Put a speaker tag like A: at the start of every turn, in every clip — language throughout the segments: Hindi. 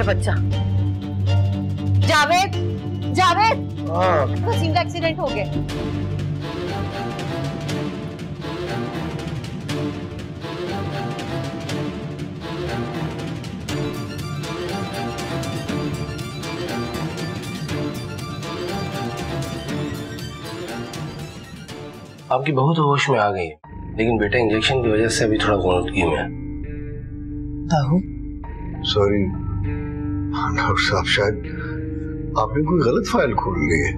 A: मेरा बच्चा। जावेद, जावेद, वसीम का एक्सीडेंट हो गया।
B: आपकी बहू तो होश में आ गई है, लेकिन बेटा इंजेक्शन की वजह से अभी थोड़ा गौनदगी में है।
C: बहू,
D: सॉरी डॉक्टर साहब, शायद आपने कोई गलत फाइल खोल ली है।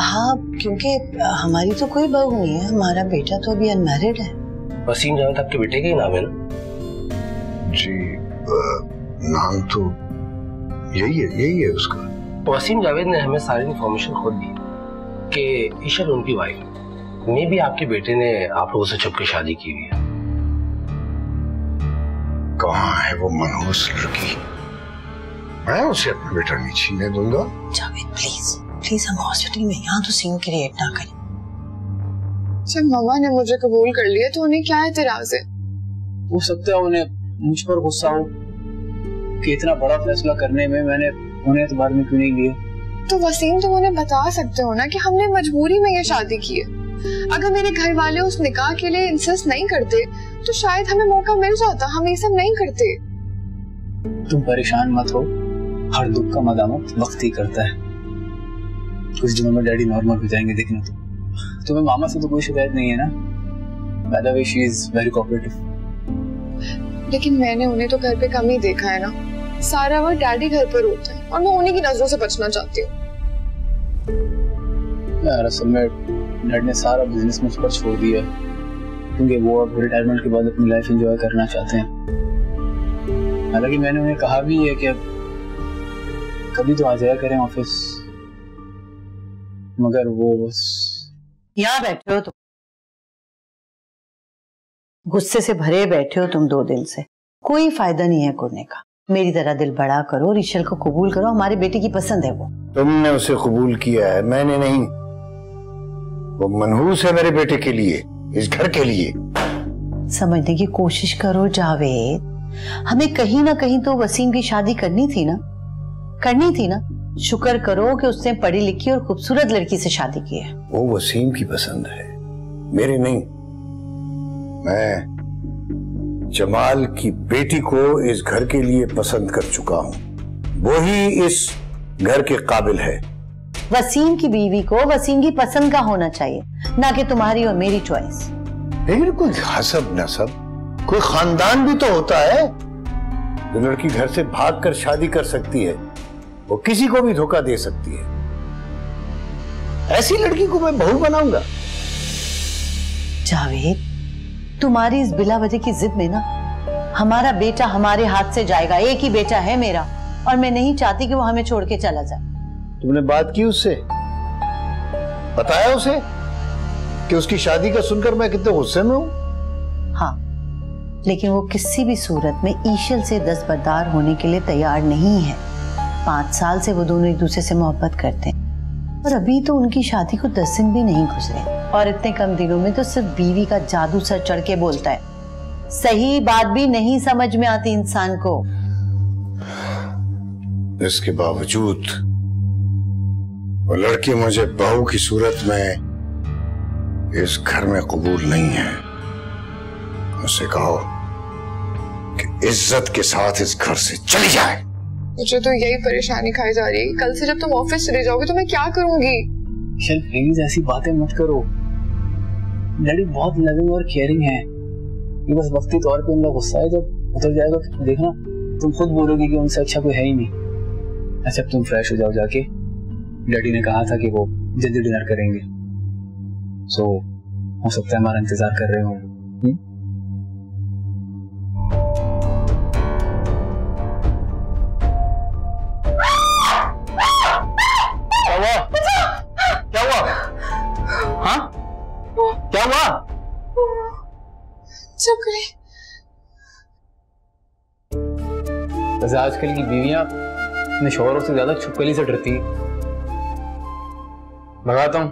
C: हाँ, क्योंकि हमारी तो कोई बहू नहीं है, हमारा बेटा तो अभी अनमैरिड है।
B: वसीम जावेद आपके बेटे का ही नाम है ना?
D: जी, नाम तो यही है उसका।
B: वसीम जावेद ने हमें सारी इन्फॉर्मेशन खुद दी कि ईशा उनकी वाइफ मे भी आपके बेटे ने आप लोगों से छुप के शादी की हुई है।
D: कहाँ है वो मनहूस लड़की? मैं उसे अपना बेटा नहीं छीनने दूंगा।
C: जावेद प्लीज हम हॉस्पिटल में यहाँ तो सीन क्रिएट ना करें।
E: जब मम्मा ने मुझे कबूल कर लिया तो उन्हें क्या एतराज है?
F: हो सकता है उन्हें मुझ पर गुस्सा हो कि इतना बड़ा फैसला करने में मैंने उन्हें एतबार में क्यों नहीं लिया।
E: तो वसीम, तुम उन्हें बता सकते हो ना कि हमने मजबूरी में ये शादी की है। अगर मेरे घर वाले उस निकाह के लिए इंसिस्ट नहीं करते तो शायद हमें मौका मिल जाता। हम ये सब नहीं करते।
F: तुम परेशान मत हो, हर दुख का मदामत वक्त ही करता है। कुछ दिनों में डैडी नॉर्मल हो जाएंगे, देखना। तुम्हें मामा से तो कोई शिकायत नहीं है ना? By the way she is very cooperative.
E: लेकिन मैंने उन्हें तो घर पे कम ही देखा है ना। सारा वक्त डैडी घर पर होता है और मैं उन्हीं की नजरों से बचना चाहती हूँ।
F: यार असल में डैड ने सारा बिजनेस मुझ पर छोड़ दिया क्योंकि वो अब रिटायरमेंट के बाद अपनी लाइफ एंजॉय करना चाहते हैं। हालांकि मैंने उन्हें कहा भी है कि अब कभी तो आ जाया करें ऑफिस, मगर वो बस।
C: यहाँ बैठे हो तुम, गुस्से से भरे बैठे हो तुम 2 दिन से। कोई फायदा नहीं है करने का। मेरी तरह दिल बड़ा करो, रिशल को कबूल करो। हमारे बेटे की पसंद है वो।
D: तुमने उसे कबूल किया है, मैंने नहीं। वो मनहूस है मेरे बेटे के लिए, इस घर के लिए।
C: समझने की कोशिश करो जावेद, हमें कहीं ना कहीं तो वसीम की शादी करनी थी ना। शुक्र करो कि उसने पढ़ी लिखी और खूबसूरत लड़की से शादी की है।
D: वो वसीम की पसंद है, मेरी नहीं। मैं जमाल की बेटी को इस घर के लिए पसंद कर चुका हूं। वो ही इस घर के काबिल है।
C: वसीम की बीवी को वसीम की पसंद का होना चाहिए, ना कि तुम्हारी और मेरी चॉइस।
D: लेकिन कोई हसब नसब, कोई खानदान भी तो होता है। जो लड़की घर से भागकर शादी कर सकती है वो किसी को भी धोखा दे सकती है। ऐसी लड़की को मैं बहू बनाऊंगा?
C: जावेद, तुम्हारी इस बिला वजह की जिद में ना हमारा बेटा हमारे हाथ से जाएगा। एक ही बेटा है मेरा और मैं नहीं चाहती कि वो हमें छोड़ के चला जाए।
D: तुमने बात की उससे? बताया उसे कि उसकी शादी का सुनकर मैं कितने गुस्से में हूं?
C: हाँ, लेकिन वो किसी भी सूरत में ईशल से दस्तबरदार होने के लिए तैयार नहीं है। 5 साल से वो दोनों एक दूसरे से मोहब्बत करते हैं और अभी तो उनकी शादी को 10 दिन भी नहीं गुजरे और इतने कम दिनों में तो सिर्फ बीवी का जादू सर चढ़ के बोलता है। सही बात भी नहीं समझ में आती इंसान को।
D: इसके बावजूद वो लड़की मुझे बहू की सूरत में इस घर में कबूल नहीं है। मुझसे कहो कि इज्जत के साथ इस घर से चली जाए।
E: मुझे तो यही परेशानी खाई जा रही है। कल से जब तुम ऑफिस चले जाओगे तो मैं क्या करूंगी?
F: चल प्लीज ऐसी बातें मत करो। डैडी बहुत लविंग और केयरिंग है। ये बस वक्ती तौर पे उनका गुस्सा है, जब उतर जाएगा तो देखना तुम खुद बोलोगे कि उनसे अच्छा कोई है ही नहीं। अच्छा तुम फ्रेश हो जाओ जाके। डैडी ने कहा था कि वो जल्दी डिनर करेंगे, सो हो सकता है हमारा इंतजार कर रहे हो।
B: क्या हुआ? हाँ, क्या हुआ?
E: चुप रही।
F: वैसे आजकल की बीवियां अपने शौहरों से ज्यादा छुपकली से डरती है। लगाता हूं।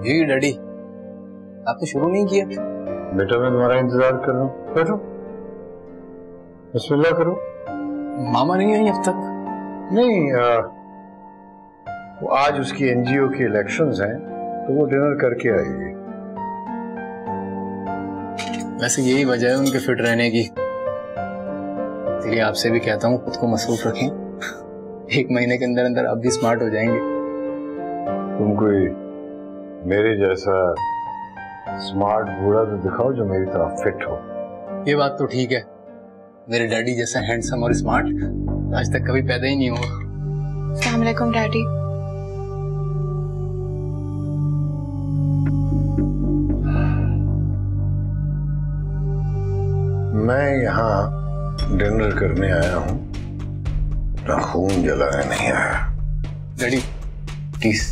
F: ये डैडी आपने शुरू नहीं किया?
D: बेटा मैं तुम्हारा इंतजार कर रहा हूँ, बैठो, बिस्मिल्लाह करो।
F: मामा नहीं आई अब तक?
D: नहीं, वो आज उसकी एनजीओ के इलेक्शंस हैं तो वो डिनर करके आएगी।
F: वैसे यही वजह है उनके फिट रहने की, इसलिए आपसे भी कहता हूँ खुद को मसरूफ रखें। 1 महीने के अंदर अंदर आप भी स्मार्ट हो जाएंगे।
D: तुम कोई मेरे जैसा स्मार्ट बूढ़ा तो दिखाओ जो मेरी तरह फिट हो।
F: ये बात तो ठीक है, मेरे डैडी जैसा हैंडसम और स्मार्ट आज तक कभी पैदा ही नहीं हुआ।
E: अस्सलाम वालेकुम डैडी।
D: मैं यहाँ डिनर करने आया हूँ, अपना खून जलाने नहीं आया।
F: डैडी प्लीज,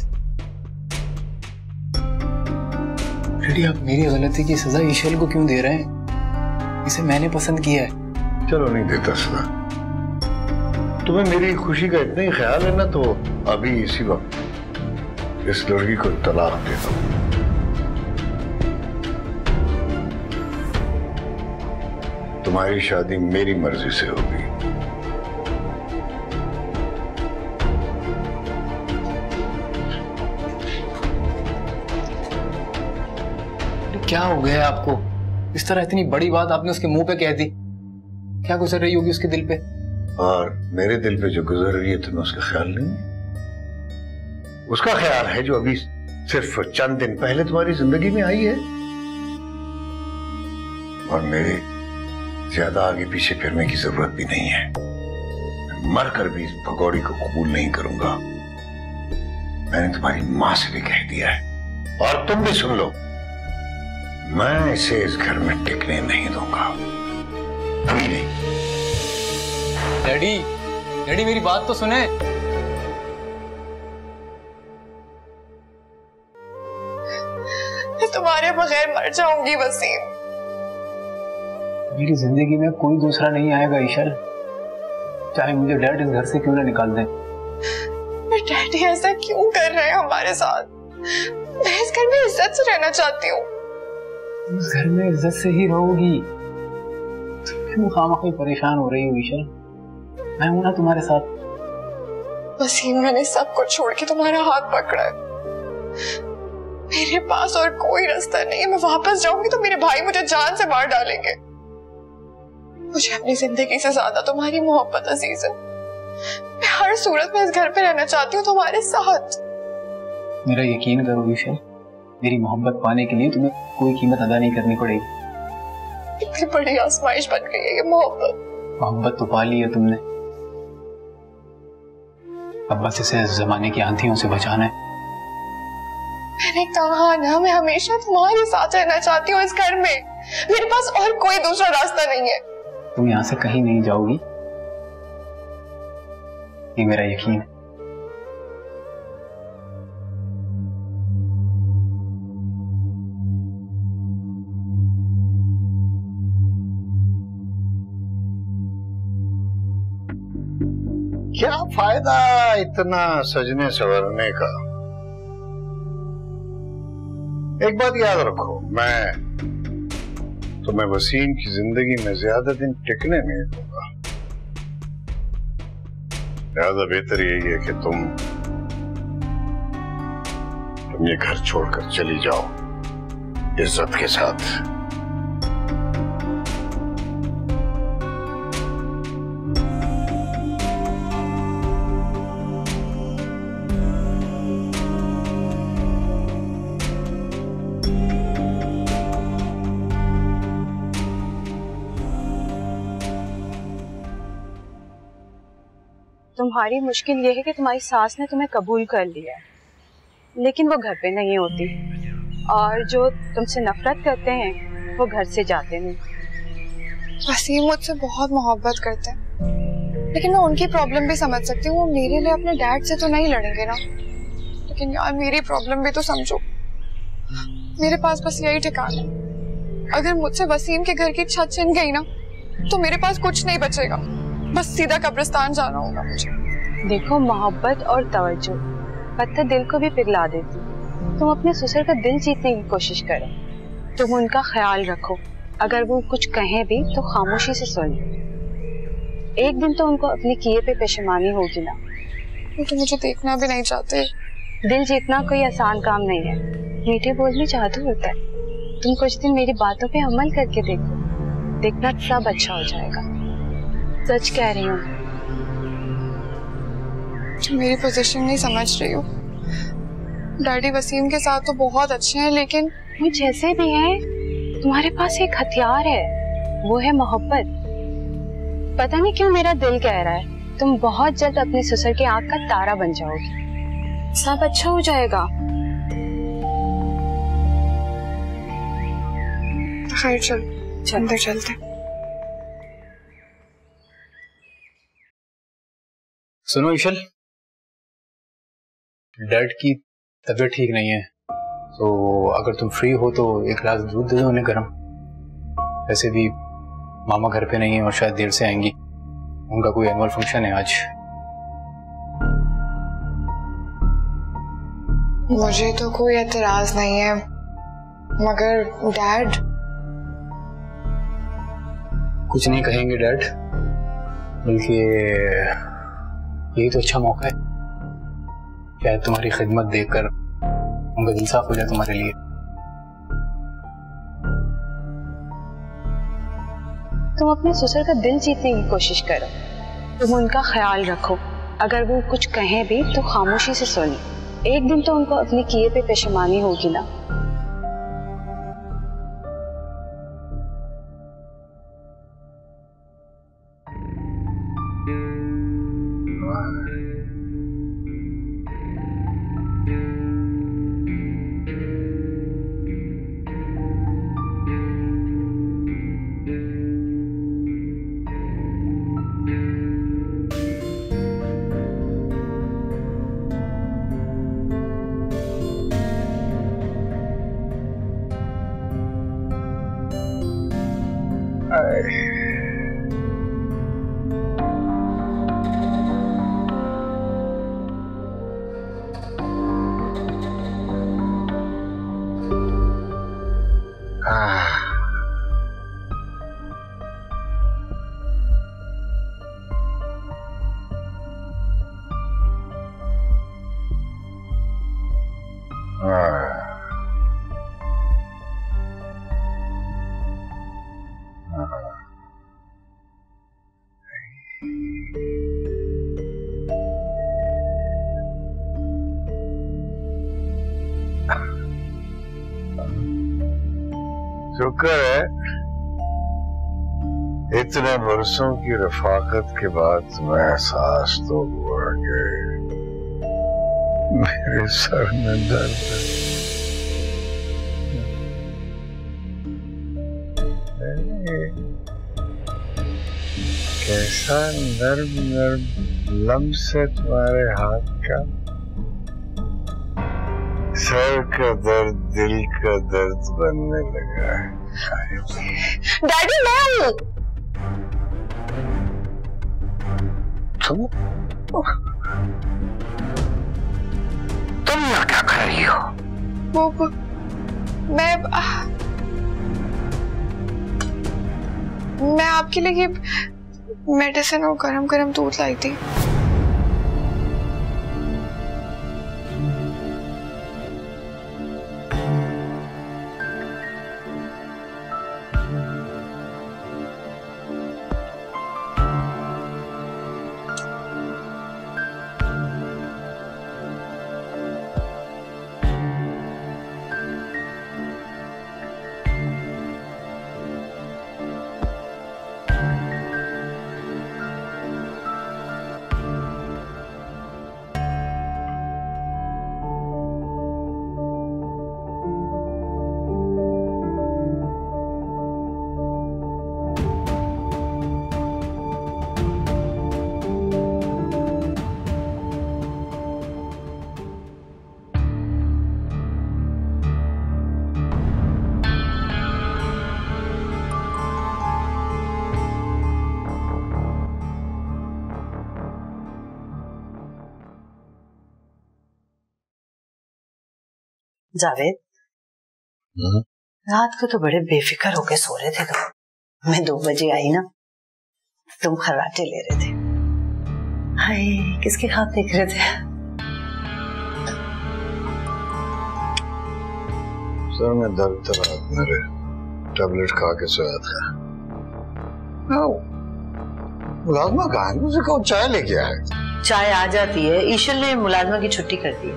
F: डैडी आप मेरी गलती की सजा ईशल को क्यों दे रहे हैं? इसे मैंने पसंद किया है।
D: चलो नहीं देता सजा, तुम्हें मेरी खुशी का इतना ही ख्याल है ना, तो अभी इसी वक्त इस लड़की को तलाक दे दो। तुम्हारी शादी मेरी मर्जी से होगी।
F: क्या हो गया आपको? इस तरह इतनी बड़ी बात आपने उसके मुंह पे कह दी। क्या गुजर रही होगी उसके दिल पे?
D: और मेरे दिल पे जो गुजर रही है तुम्हें उसका ख्याल नहीं है? उसका ख्याल है जो अभी सिर्फ चंद दिन पहले तुम्हारी जिंदगी में आई है। और मेरे ज्यादा आगे पीछे फिरने की जरूरत भी नहीं है। मरकर भी इस भगौड़ी को कबूल नहीं करूंगा। मैंने तुम्हारी मां से भी कह दिया है, और तुम भी सुन लो, मैं इसे इस घर में टिकने नहीं दूंगा, कभी नहीं।
F: डैडी, डैडी मेरी बात तो सुने।
E: मैं तुम्हारे बगैर मर जाऊंगी वसीम।
F: मेरी जिंदगी में कोई दूसरा नहीं आएगा ईशल, चाहे मुझे डैड इस घर से क्यों ना निकाल दें।
E: डैडी ऐसा क्यों कर रहे हैं हमारे साथ? मैं इस घर में इज्जत से रहना चाहती हूँ।
F: इस घर में इज्जत से ही रहोगी, तुम क्यों खामखा परेशान हो रही हो ईशल? मैं हूं ना तुम्हारे साथ।
E: वसीम मैंने सब कुछ छोड़ के तुम्हारा हाथ पकड़ा है। मेरे पास और कोई रास्ता नहीं है। मैं वापस जाऊंगी तो मेरे भाई मुझे जान से मार डालेंगे। मुझे अपनी जिंदगी से ज्यादा तुम्हारी मोहब्बत अजीज है। मैं हर सूरत में इस घर पे रहना चाहती हूँ तुम्हारे साथ।
F: मेरा यकीन करो ईशल, मेरी मोहब्बत पाने के लिए तुम्हें कोई कीमत अदा नहीं करनी पड़ेगी।
E: इतनी बड़ी आजमाइश बन गई है ये मोहब्बत।
F: मोहब्बत तो पा ली है तुमने, अब बस इसे जमाने की आंधियों से बचाना है।
E: मैंने कहा ना, मैं हमेशा तुम्हारे साथ रहना चाहती हूँ इस घर में। मेरे पास और कोई दूसरा रास्ता नहीं है।
F: तुम यहां से कहीं नहीं जाओगी, ये मेरा यकीन है।
D: क्या फायदा इतना सजने संवरने का? एक बात याद रखो, मैं तुम्हें वसीम की जिंदगी में ज्यादा दिन टिकने नहीं दूंगा। ज्यादा बेहतर यही है कि तुम ये घर छोड़कर चली जाओ इज्जत के साथ।
A: तुम्हारी मुश्किल ये है कि तुम्हारी सास ने तुम्हें कबूल कर लिया है, लेकिन वो घर पे नहीं होती, और जो तुमसे नफरत करते हैं वो घर से जाते नहीं।
E: वसीम मुझसे बहुत मोहब्बत करते हैं, लेकिन मैं उनकी प्रॉब्लम भी समझ सकती हूँ। वो मेरे लिए अपने डैड से तो नहीं लड़ेंगे ना, लेकिन यार मेरी प्रॉब्लम भी तो समझो। मेरे पास बस यही ठिकाना है। अगर मुझसे वसीम के घर की छत छिन गई ना, तो मेरे पास कुछ नहीं बचेगा। बस सीधा कब्रिस्तान जाना होगा मुझे।
A: देखो, मोहब्बत और तवज्जो पत्थर दिल को भी पिघला देती। तुम अपने ससुर का दिल जीतने की कोशिश करो। तुम उनका ख्याल रखो, अगर वो कुछ कहें भी तो खामोशी से सुन लो। एक दिन तो उनको अपने किए पे पेशेमानी होगी ना।
E: वो तो मुझे देखना भी नहीं चाहते।
A: दिल जीतना कोई आसान काम नहीं है, मीठे बोल में जादू होता है। तुम कुछ दिन मेरी बातों पे अमल करके देखो, देखना सब अच्छा हो जाएगा। सच कह रही हूँ।
E: तुम मेरी पोजीशन नहीं समझ रही हो। डैडी वसीम के साथ तो बहुत अच्छे हैं, लेकिन
A: वो जैसे भी हैं, तुम्हारे पास एक हथियार है, वो है मोहब्बत। पता नहीं क्यों मेरा दिल कह रहा है तुम बहुत जल्द अपने ससुर के आंख का तारा बन जाओगी, सब अच्छा हो जाएगा।
E: खैर चल अंदर चलते।
F: सुनो ईशल, डैड की तबीयत ठीक नहीं है, तो अगर तुम फ्री हो तो एक गिलास दूध दे दो उन्हें गर्म। वैसे भी मामा घर पे नहीं है और शायद देर से आएंगी, उनका कोई एनुअल फंक्शन है आज।
E: मुझे तो कोई एतराज नहीं है, मगर डैड
F: कुछ नहीं कहेंगे डैड, बल्कि यही तो अच्छा मौका है, शायद तुम्हारी खिदमत देखकर उनका दिल साफ हो जाए तुम्हारे लिए।
A: तुम अपने ससुर का दिल जीतने की कोशिश करो, तुम उनका ख्याल रखो, अगर वो कुछ कहें भी तो खामोशी से सुनो। एक दिन तो उनको अपने किए पे पेशेमानी होगी ना।
D: शुक्र है इतने बरसों की रफाकत के बाद तुम्हें एहसास तो हुआ कि मेरे सर में दर्द है। कैसा नर्म नर्म लम्स है तुम्हारे हाथ का। सर का दर्द दिल का दर्द बनने लगा है।
E: डैडी मैं हूँ।
D: तुम यहाँ क्या कर रही हो?
E: वो मैं आपके लिए मेडिसिन और गरम गरम दूध लाई थी।
C: जावेद, रात को तो बड़े बेफिक्र होके सो रहे थे तुम। मैं 2 बजे आई ना, तुम खर्राटे ले रहे थे। हाय, किसके ख्वाब देख रहे थे?
D: सर में दर्द था रात, मेरे टैबलेट खा के सोया था। मुलाजमा कहाँ है? उसे कहो चाय लेके आए।
C: चाय आ जाती है। ईशल ने मुलाजमा की छुट्टी कर दी।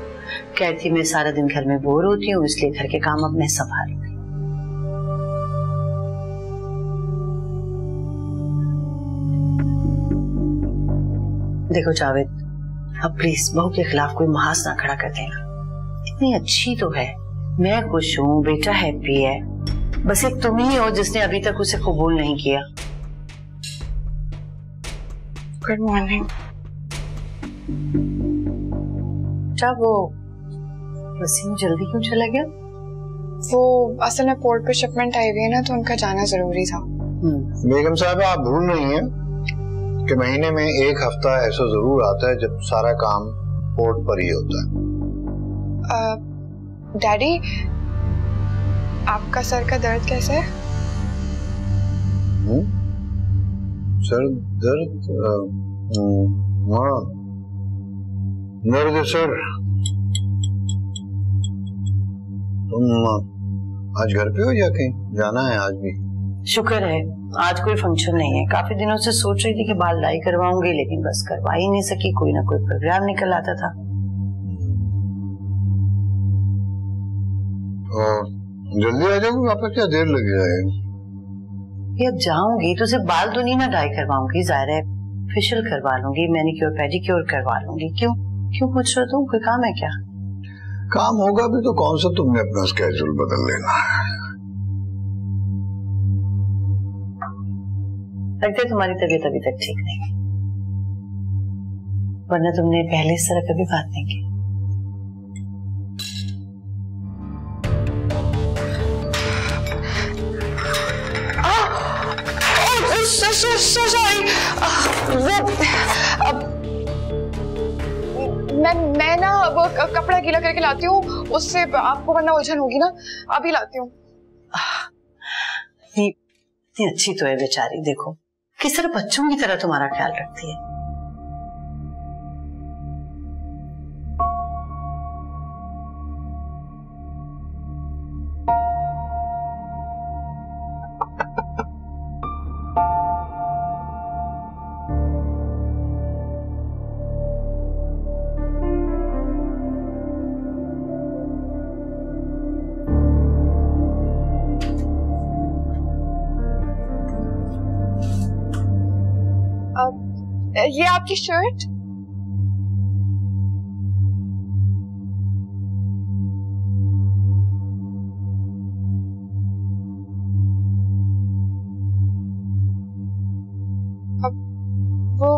C: कहती मैं सारा दिन घर में बोर होती हूँ, इसलिए घर के काम अब मैं संभालूंगी। देखो जावेद, अब प्लीज बहू के खिलाफ कोई महास ना खड़ा कर देना। इतनी अच्छी तो है, मैं खुश हूँ, बेटा हैप्पी है, बस एक तुम ही हो जिसने अभी तक उसे कबूल नहीं किया।
E: Good morning.
C: क्या वो वसीम जल्दी क्यों चला गया?
E: वो असल में पोर्ट पे शिपमेंट आई हुई है ना, तो उनका जाना जरूरी था।
D: बेगम साहब, आप भूल नहीं है कि महीने में 1 हफ्ता ऐसा जरूर आता है जब सारा काम पोर्ट पर ही होता है।
E: डैडी, आपका सर का दर्द कैसा है?
D: सर दर्द? हाँ, दर्द सर। तुम आज घर पे हो या कहीं जाना है आज भी?
C: शुक्र है आज कोई फंक्शन नहीं है। काफी दिनों से सोच रही थी कि बाल डाई करवाऊंगी, लेकिन बस करवा ही नहीं सकी। कोई ना कोई प्रोग्राम निकल आता था।
D: जल्दी आ जाओगे वापस, क्या देर लग जाएगी?
C: अब जाऊंगी तो सिर्फ बाल तो नहीं ना डाई करवाऊंगी, जाहिर है फेशियल करवा लूंगी, मैनिक्योर पेडिक्योर करवा लूंगी। क्यों क्यों पूछ रहे हो तुम? कोई काम है क्या?
D: काम होगा भी तो कौन सा तुमने अपना स्केड्यूल बदल लेना है।
C: लगता है तुम्हारी तबीयत अभी तक ठीक नहीं, वरना तुमने पहले इस तरह कभी बात नहीं की।
E: मैं ना वो कपड़ा गीला करके लाती हूँ, उससे आपको वरना उलझन होगी ना। अभी लाती हूँ।
C: इतनी अच्छी तो है बेचारी, देखो किस तरह बच्चों की तरह तुम्हारा ख्याल रखती है।
E: ये आपकी शर्ट? वो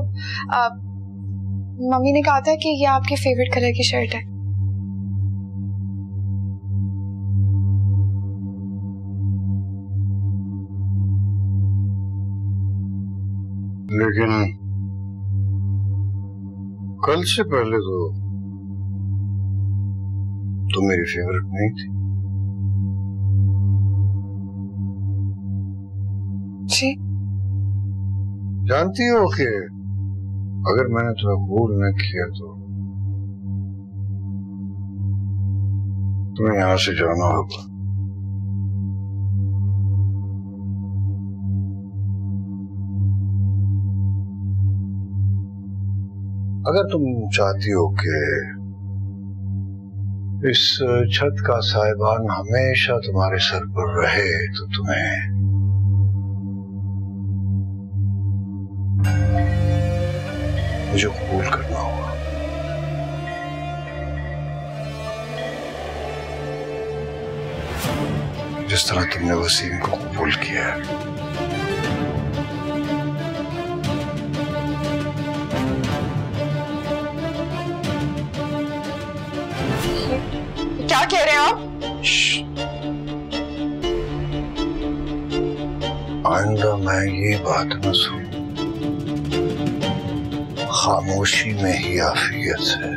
E: मम्मी ने कहा था कि ये आपके फेवरेट कलर की शर्ट है।
D: लेकिन कल से पहले तो मेरी फेवरेट नहीं थी।
E: जी
D: जानती हो कि अगर मैंने तुम्हें कबूल न किया तो तुम्हें यहां से जाना होगा। अगर तुम चाहती हो कि इस छत का साहिबान हमेशा तुम्हारे सर पर रहे तो तुम्हें मुझे कबूल करना होगा। जिस तरह तुमने वसीम को कबूल किया है।
E: क्या कह रहे हैं आप?
D: आइंदा मैं ये बात न सुन। खामोशी में ही आफियत है।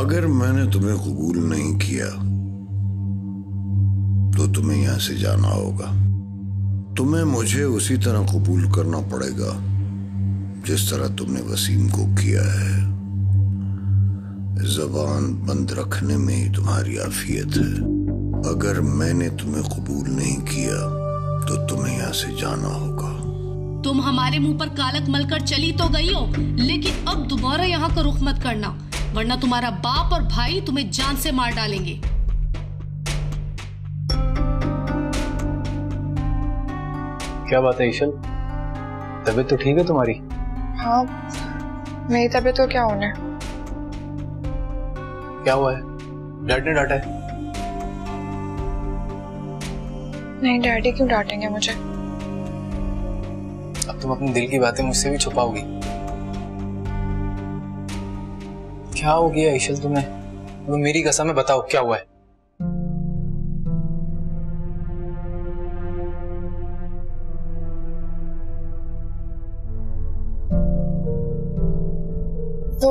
D: अगर मैंने तुम्हें कबूल नहीं किया तो तुम्हें यहां से जाना होगा। तुम्हें मुझे उसी तरह कबूल करना पड़ेगा जिस तरह तुमने वसीम को किया है। ज़बान बंद रखने में ही तुम्हारी आफियत है। अगर मैंने तुम्हें कबूल नहीं किया तो तुम्हें यहां से जाना होगा।
G: तुम हमारे मुंह पर कालक मलकर चली तो गई हो, लेकिन अब दोबारा यहाँ का रुख मत करना, वरना तुम्हारा बाप और भाई तुम्हें जान से मार डालेंगे।
F: क्या बात है ईशल, तबीयत तो ठीक है तुम्हारी?
E: हाँ, मेरी तबीयत तो क्या होना है।
F: क्या हुआ है? डैड ने डांटा है?
E: नहीं, डैडी क्यों डांटेंगे मुझे?
F: अब तुम अपने दिल की बातें मुझसे भी छुपाओगी? क्या हो गया ईशल तुम्हें? वो मेरी कसम है, बताओ क्या हुआ है?
E: तो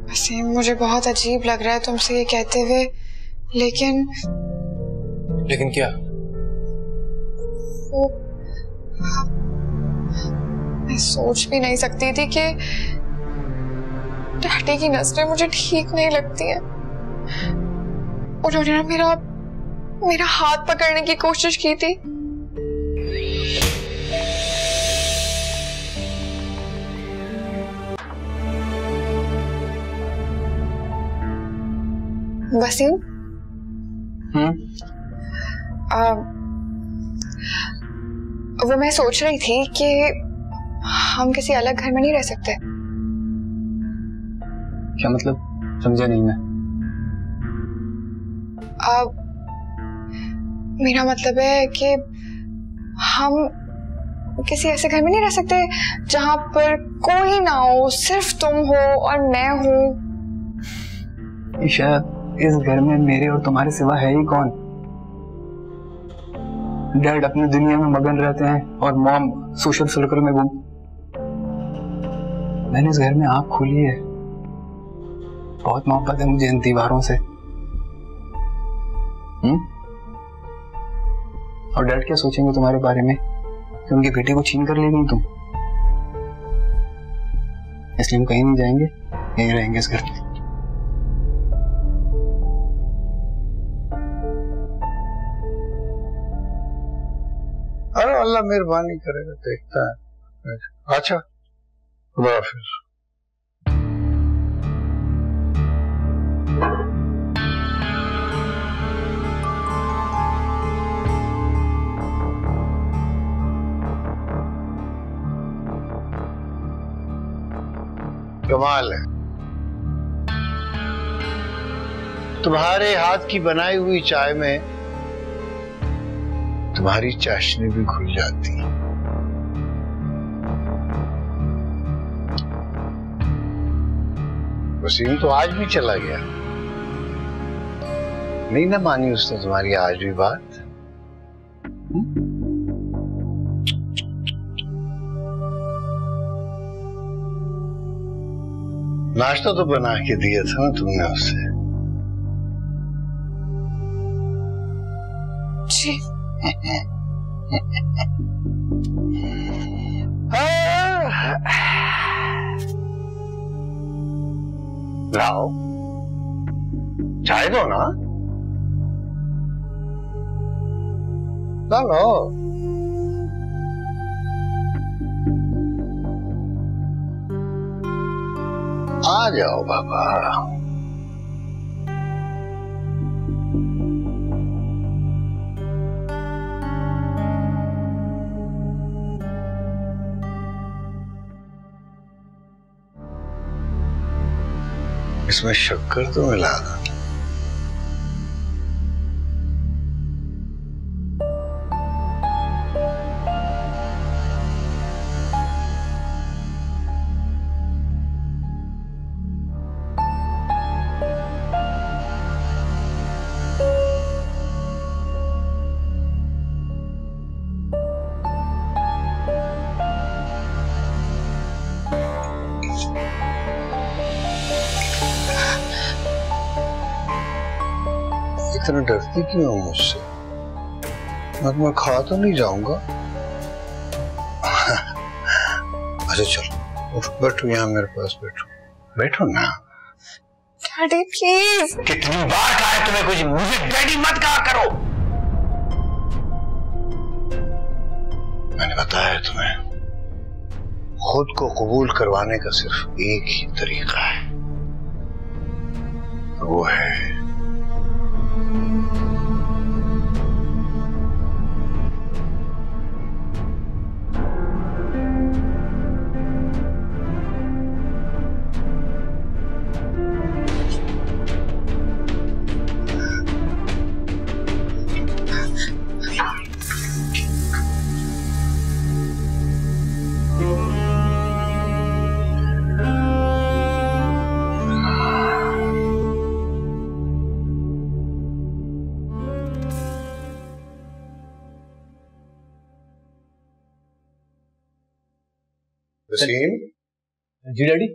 E: वसीम, मुझे बहुत अजीब लग रहा है तुमसे ये कहते हुए, लेकिन
F: क्या?
E: वो मैं सोच भी नहीं सकती थी कि डैडी की नजरें मुझे ठीक नहीं लगती हैं। उन्होंने मेरा हाथ पकड़ने की कोशिश की थी। वसीम, वो मैं सोच रही थी कि हम किसी अलग घर में नहीं रह सकते।
F: क्या मतलब? समझा नहीं मैं।
E: मेरा मतलब है कि हम किसी ऐसे घर में नहीं रह सकते जहां पर कोई ना हो, सिर्फ तुम हो और मैं हूं।
F: ईशा, इस घर में मेरे और तुम्हारे सिवा है ही कौन? डैड अपनी दुनिया में मगन रहते हैं और मॉम सोशल सर्कल में गुम। मैंने इस घर में आंख खोली है। बहुत मोहब्बत है मुझे इन दीवारों से। और डैड क्या सोचेंगे तुम्हारे बारे में कि उनकी बेटी को छीन कर ले गई तुम? इसलिए हम कहीं नहीं जाएंगे, यहीं रहेंगे इस घर में।
D: अरे अल्लाह मेहरबानी करेगा, देखता है। अच्छा, खुदा हाफिज। कमाल है, तुम्हारे हाथ की बनाई हुई चाय में तुम्हारी चाशनी भी घुल जाती है। वसीम तो आज भी चला गया, नहीं ना मानी उसने तुम्हारी आज भी बात। नाश्ता तो बना के दिया था ना तुमने उसे।
E: जी।
D: लाओ, चाय दो ना। लो, आ जाओ बाबा। इसमें शक्कर तो मिला दो। इतना डरती क्यों हो मुझसे? मैं खा तो नहीं जाऊंगा। अच्छा चलो उठ, बैठो यहाँ मेरे पास, बैठो बैठो ना।
E: Daddy please.
D: कितनी बार कहा है तुम्हें कुछ मुझे डैडी मत कहा करो। मैंने बताया है तुम्हें, खुद को कबूल करवाने का सिर्फ एक ही तरीका है, वो है वसीम।
F: जी डैडी।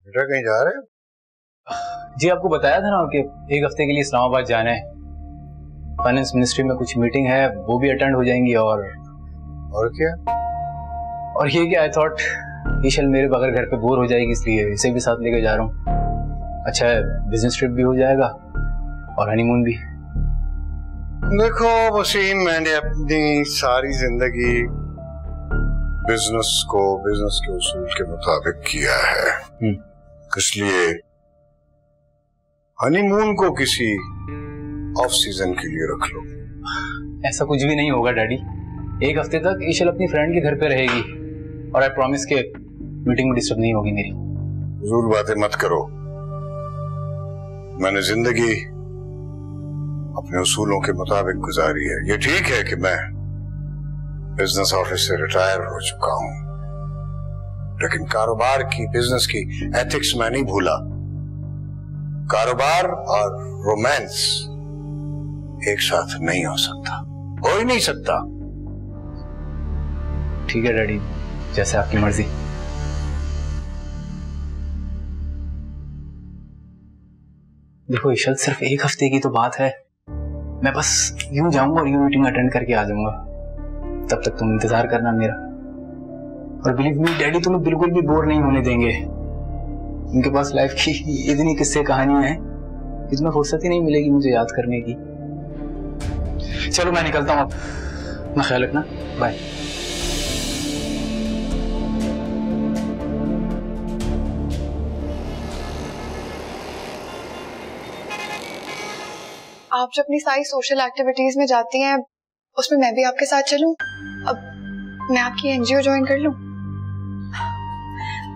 D: बेटा कहीं जा रहे हो?
F: जी आपको बताया था ना कि एक हफ्ते के लिए इस्लामाबाद जाना है। फाइनेंस मिनिस्ट्री में कुछ मीटिंग है, वो भी अटेंड हो जाएंगी। और
D: क्या?
F: और ये कि आई थॉट ईशल मेरे बगैर घर पे बोर हो जाएगी, इसलिए इसे भी साथ लेके जा रहा हूँ। अच्छा है, बिजनेस ट्रिप भी हो जाएगा और हनीमून भी।
D: देखो वसीम, मैंने अपनी सारी जिंदगी बिजनेस के उसूल के मुताबिक किया है, इसलिए हनीमून को किसी ऑफ सीजन के लिए रख लो।
F: ऐसा कुछ भी नहीं होगा डैडी। एक हफ्ते तक ईशल अपनी फ्रेंड के घर पे रहेगी और आई प्रॉमिस के मीटिंग में डिस्टर्ब नहीं होगी मेरी।
D: फजूल बातें मत करो। मैंने जिंदगी अपने उसूलों के मुताबिक गुजारी है। ये ठीक है कि मैं बिजनेस ऑफिस से रिटायर हो चुका हूं, लेकिन कारोबार की, बिजनेस की एथिक्स मैं नहीं भूला। कारोबार और रोमांस एक साथ नहीं हो सकता, हो ही नहीं सकता।
F: ठीक है डैडी, जैसे आपकी मर्जी। देखो ईशल, सिर्फ एक हफ्ते की तो बात है। मैं बस यूं जाऊंगा और यूं मीटिंग अटेंड करके आ जाऊंगा। तब तक तुम इंतजार करना मेरा। और बिलीव मी डैडी, तुम्हें बिल्कुल भी बोर नहीं होने देंगे। उनके पास लाइफ की इतनी किस्से कहानियां हैं कि तुम्हें फुर्सत ही नहीं मिलेगी मुझे याद करने की। चलो मैं निकलता हूँ, अपना ख्याल रखना, बाय।
E: आप जब अपनी सारी सोशल एक्टिविटीज में जाती हैं, उसमें मैं भी आपके साथ चलूं? अब मैं आपकी एनजीओ ज्वाइन कर लूं?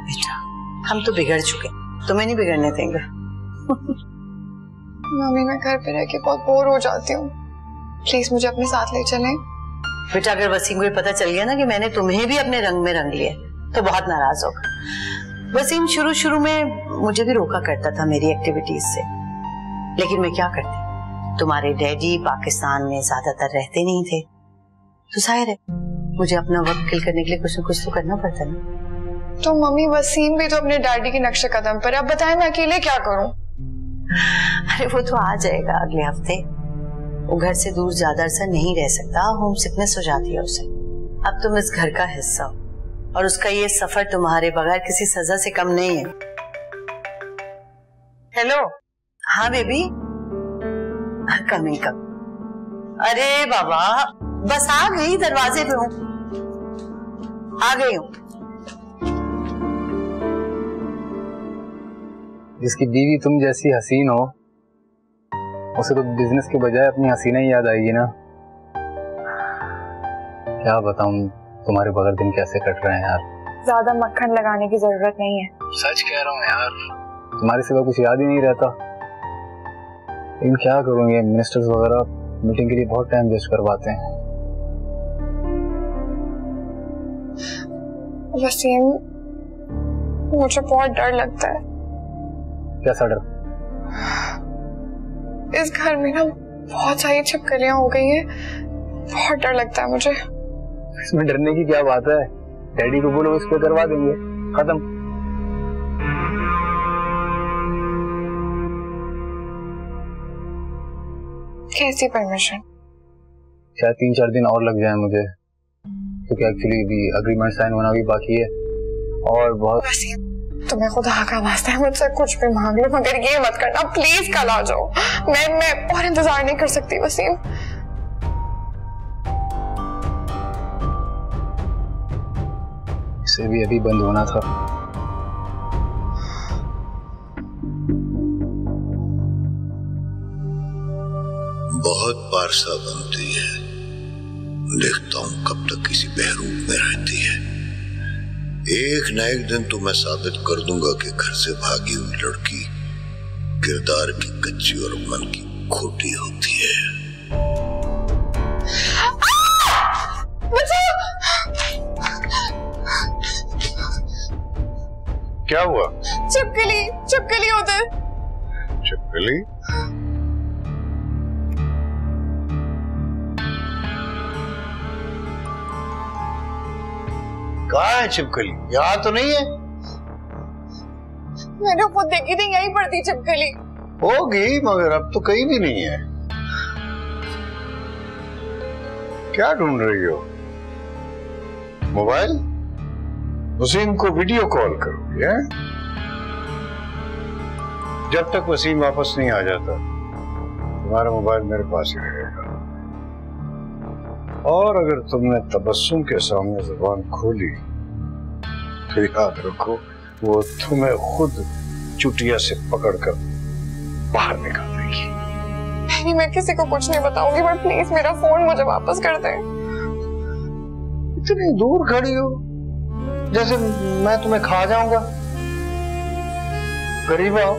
C: बेटा, हम तो बिगड़ चुके, तुम्हें नहीं बिगड़ने देंगे।
E: मम्मी, मैं घर पे रह के बहुत बोर हो जाती हूँ, प्लीज मुझे अपने साथ ले चलें।
C: बेटा, अगर वसीम को ये पता चल गया ना कि मैंने तुम्हें भी अपने रंग में रंग लिया तो बहुत नाराज होगा। वसीम शुरू में मुझे भी रोका करता था मेरी एक्टिविटीज से, लेकिन मैं क्या करती, तुम्हारे डैडी पाकिस्तान में ज्यादातर रहते नहीं थे, तो जाहिर है मुझे अपना वक्त किल करने के लिए कुछ न कुछ तो करना पड़ता ना।
E: तो मम्मी, वसीम भी तो अपने डैडी के नक्शे कदम पर है, अब बताएं मैं अकेले क्या करूं?
C: अरे वो तो आ जाएगा अगले हफ्ते। वो घर से दूर ज्यादा अरसा नहीं रह सकता, होम सिकनेस हो जाती है उसे। अब तुम इस घर का हिस्सा हो और उसका ये सफर तुम्हारे बगैर किसी सजा से कम नहीं है। हेलो, हाँ बेबी, कमिंग कम। अरे बाबा, बस आ गई, दरवाजे पे हूँ, आ गई हूँ।
F: जिसकी बीवी तुम जैसी हसीन हो, उसे तो बिजनेस के बजाय अपनी हसीना ही याद आएगी ना। क्या बताऊं तुम्हारे बगैर दिन कैसे कट रहे हैं यार।
E: ज्यादा मक्खन लगाने की जरूरत नहीं है।
F: सच कह रहा हूँ यार, तुम्हारे सिवा कुछ याद ही नहीं रहता। लेकिन क्या करूँगे, मिनिस्टर्स वगैरह मीटिंग के लिए बहुत टाइम वेस्ट करवाते हैं।
E: वसीम, मुझे बहुत डर लगता है।
F: कैसा डर?
E: इस घर में ना बहुत सारी छिपकलियां हो गई हैं, बहुत डर लगता है मुझे।
F: इसमें डरने की क्या बात है, डैडी को बोलो, इस पे करवा देंगे, खत्म।
E: कैसी परमिशन?
F: शायद 3-4 दिन और लग जाए मुझे, क्योंकि एक्चुअली भी एग्रीमेंट साइन होना भी बाकी है और बहुत।
E: तुम्हें खुदा का वास्ता है मुझसे कुछ भी मांग लो, मगर ये मत करना प्लीज। कल आ जाओ, मैं और इंतजार नहीं कर सकती वसीम।
F: इसे भी अभी बंद होना था।
D: बहुत पारसा बनती है, देखता हूं कब तक किसी बहरूप में रहती है। एक न एक दिन तो मैं साबित कर दूंगा कि घर से भागी हुई लड़की किरदार की कच्ची और मन की खोटी होती है। क्या हुआ?
E: छिपकली उधर।
D: छिपकली? कहाँ है छिपकली? यहाँ तो नहीं है।
E: मैंने खुद देखी थी, यहीं पर थी छिपकली।
D: होगी, मगर अब तो कहीं भी नहीं है। क्या ढूंढ रही हो? मोबाइल? वसीम को वीडियो कॉल करोगी है? जब तक वसीम वापस नहीं आ जाता तुम्हारा मोबाइल मेरे पास ही रहेगा। और अगर तुमने तबस्सुम के सामने जुबान खोली तो याद रखो वो तुम्हें खुद चुटिया से पकड़कर बाहर निकाल देगी।
E: मैं किसी को कुछ नहीं बताऊंगी, बट प्लीज मेरा फोन मुझे वापस कर दे।
D: इतनी दूर खड़ी हो जैसे मैं तुम्हें खा जाऊंगा। करीब आओ।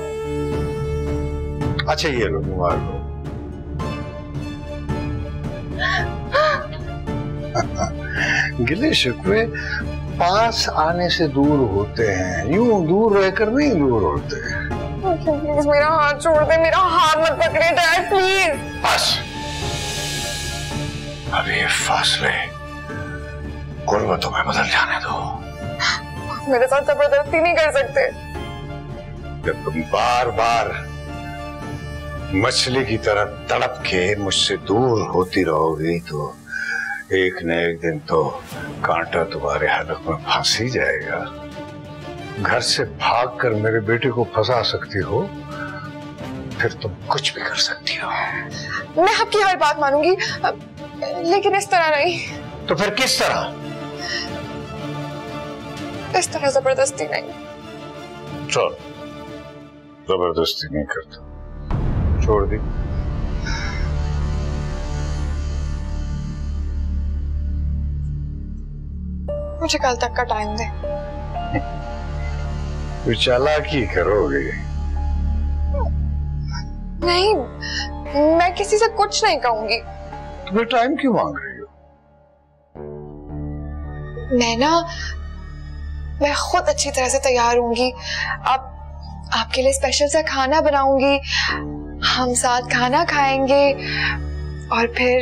D: अच्छा ये लो, मोबाइल लो। गिले शिकवे पास आने से दूर होते हैं, यूं दूर रहकर नहीं दूर होते।
E: प्लीज मेरा हाथ छोड़ दे, मेरा हाथ मत पकड़े डैड प्लीज।
D: बस अब ये फासले गुर्बतों में बदल जाने दो।
E: मेरे साथ जबरदस्ती नहीं कर सकते।
D: जब तुम बार बार मछली की तरह तड़प के मुझसे दूर होती रहोगी तो एक न एक दिन तो कांटा तुम्हारे हलक में फंस ही जाएगा। घर से भागकर मेरे बेटे को फंसा सकती हो, फिर तुम कुछ भी कर सकती हो।
E: मैं आपकी हर बात मानूंगी, लेकिन इस तरह नहीं।
D: तो फिर किस तरह?
E: इस तरह जबरदस्ती नहीं।
D: चल, जबरदस्ती नहीं करता, छोड़ दी।
E: मुझे कल तक का टाइम दे।
D: तो चालाकी करोगे?
E: नहीं, मैं किसी से कुछ नहीं कहूंगी।
D: तो फिर टाइम क्यों मांग रही हो?
E: मैं खुद अच्छी तरह से तैयार होंगी। आपके लिए स्पेशल सा खाना बनाऊंगी, हम साथ खाना खाएंगे और फिर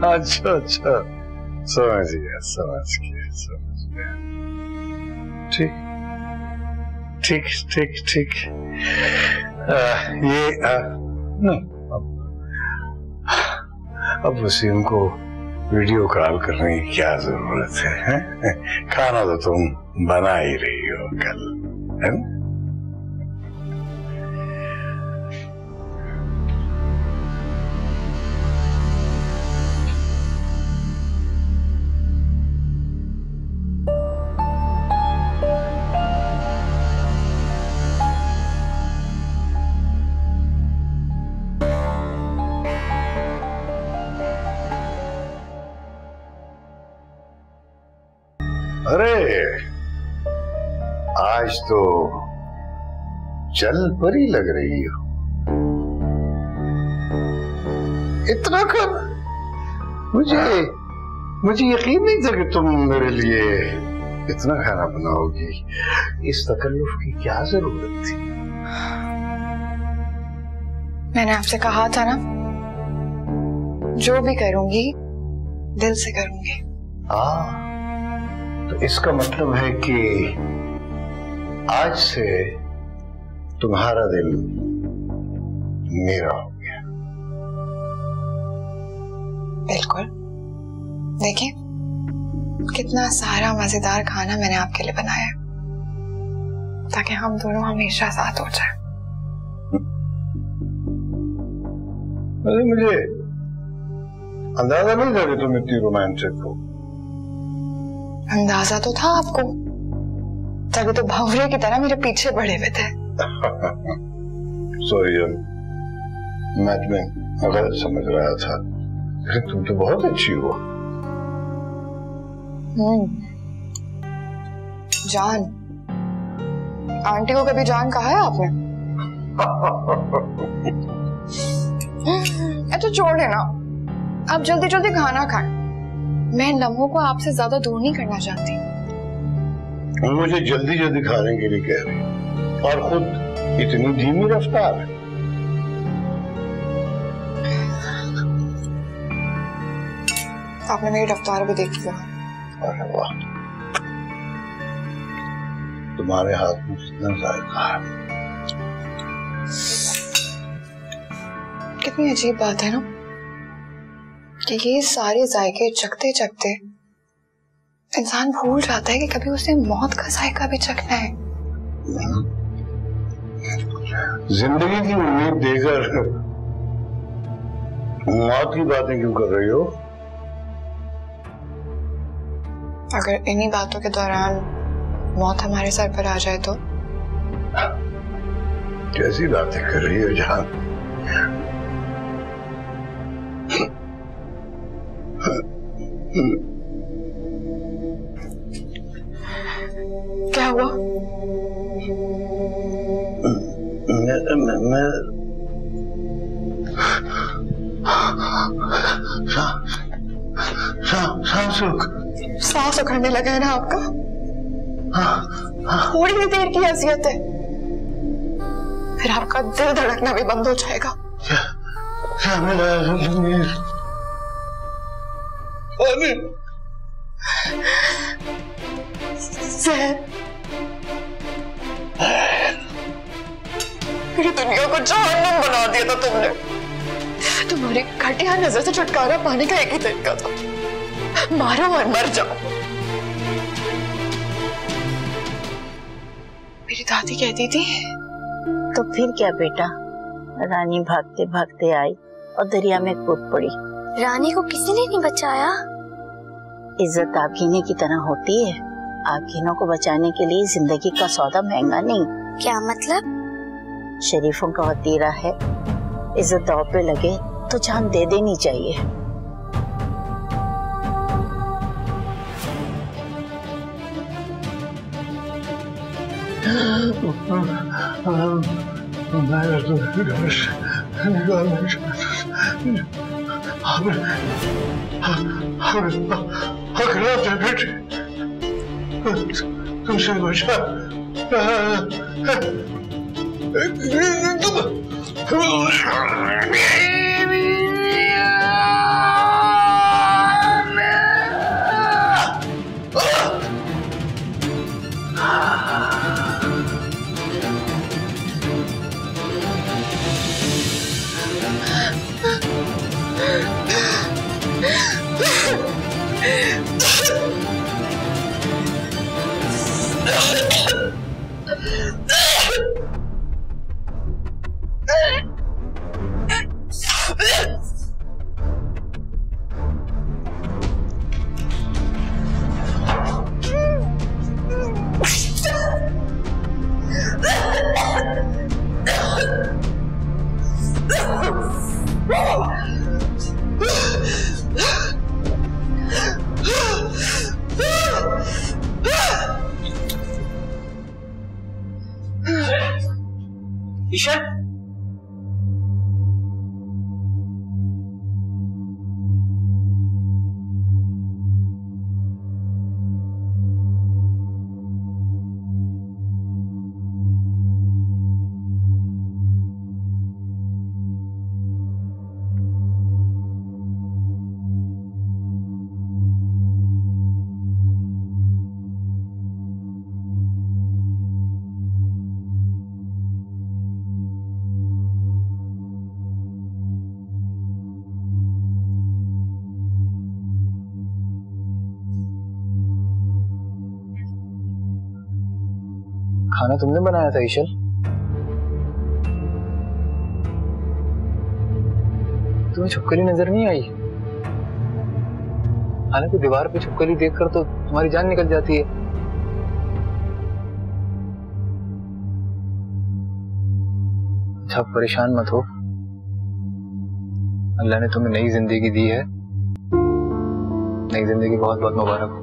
D: अच्छा समझ गया। ठीक। ये अब वसीम को वीडियो कॉल करने की क्या जरूरत है? खाना तो तुम बना ही रही हो कल, है ना? अरे आज तो जल परी लग रही हो। इतना कर मुझे यकीन नहीं था कि तुम मेरे लिए इतना खाना बनाओगी। इस तकल्लुफ की क्या जरूरत थी?
E: मैंने आपसे कहा था ना, जो भी करूंगी दिल से करूंगी।
D: तो इसका मतलब है कि आज से तुम्हारा दिल मेरा हो गया।
E: बिल्कुल। देखिए कितना सारा मजेदार खाना मैंने आपके लिए बनाया है, ताकि हम दोनों हमेशा साथ हो जाए।
D: अरे मुझे अंदाजा नहीं था कि तुम इतनी रोमांटिक हो।
E: अंदाजा तो था आपको, तभी तो भंवरे की तरह मेरे पीछे पड़े हुए थे।
D: सॉरी मैं तुम्हें गलत समझ रहा था, लेकिन तुम तो बहुत अच्छी हो।
E: जान, आंटी को कभी जान कहा है आपने? तो छोड़ देना, आप जल्दी जल्दी खाना खाएं। मैं इन लम्हों को आपसे ज्यादा दूर नहीं करना चाहती।
D: मुझे जल्दी जल्दी खाने के लिए कह रही और खुद इतनी धीमी रफ्तार है।
E: आपने मेरी रफ्तार भी देखी है।
D: अरे वाह, तुम्हारे हाथ में कितना जायका है।
E: कितनी अजीब बात है ना कि ये सारे जायके चखते चखते इंसान भूल जाता है कि कभी उसे मौत का जायका भी चखना है।
D: जिंदगी की उम्मीद देकर मौत की बातें क्यों कर रही हो?
E: अगर इन्हीं बातों के दौरान मौत हमारे सर पर आ जाए तो?
D: कैसी बातें कर रही हो जान?
E: क्या हुआ?
D: मैं
E: सांस उखड़ने लगा है ना आपका? थोड़ी ही देर की हैसियत है, फिर आपका दिल धड़कना भी बंद हो जाएगा।
D: क्या मिला
E: जहर। मेरी दुनिया को जहन्नुम बना दिया था तुमने। तुम्हारी घटिया नजर से छुटकारा पाने का एक ही तरीका था, मारो और मर जाओ। मेरी दादी कहती थी।
H: तो फिर क्या बेटा, रानी भागते भागते आई और दरिया में कूद पड़ी।
I: रानी को किसी ने नहीं बचाया?
H: इज्जत आगीने की तरह होती है, आगीनों को बचाने के लिए जिंदगी का सौदा महंगा नहीं।
I: क्या मतलब?
H: शरीफों का वतीरा है, इज्जत दांव पे लगे तो जान दे देनी चाहिए।
D: मैं तो घर से निकालना चाहता बेटे, तुमसे बचा।
F: ईशा, खाना तुमने बनाया था ईशल? तुम्हें छुपकली नजर नहीं आई? हालांकि दीवार पे छुपकली देखकर तो तुम्हारी जान निकल जाती है। अच्छा परेशान मत हो, अल्लाह ने तुम्हें नई जिंदगी दी है। नई जिंदगी बहुत बहुत मुबारक हो।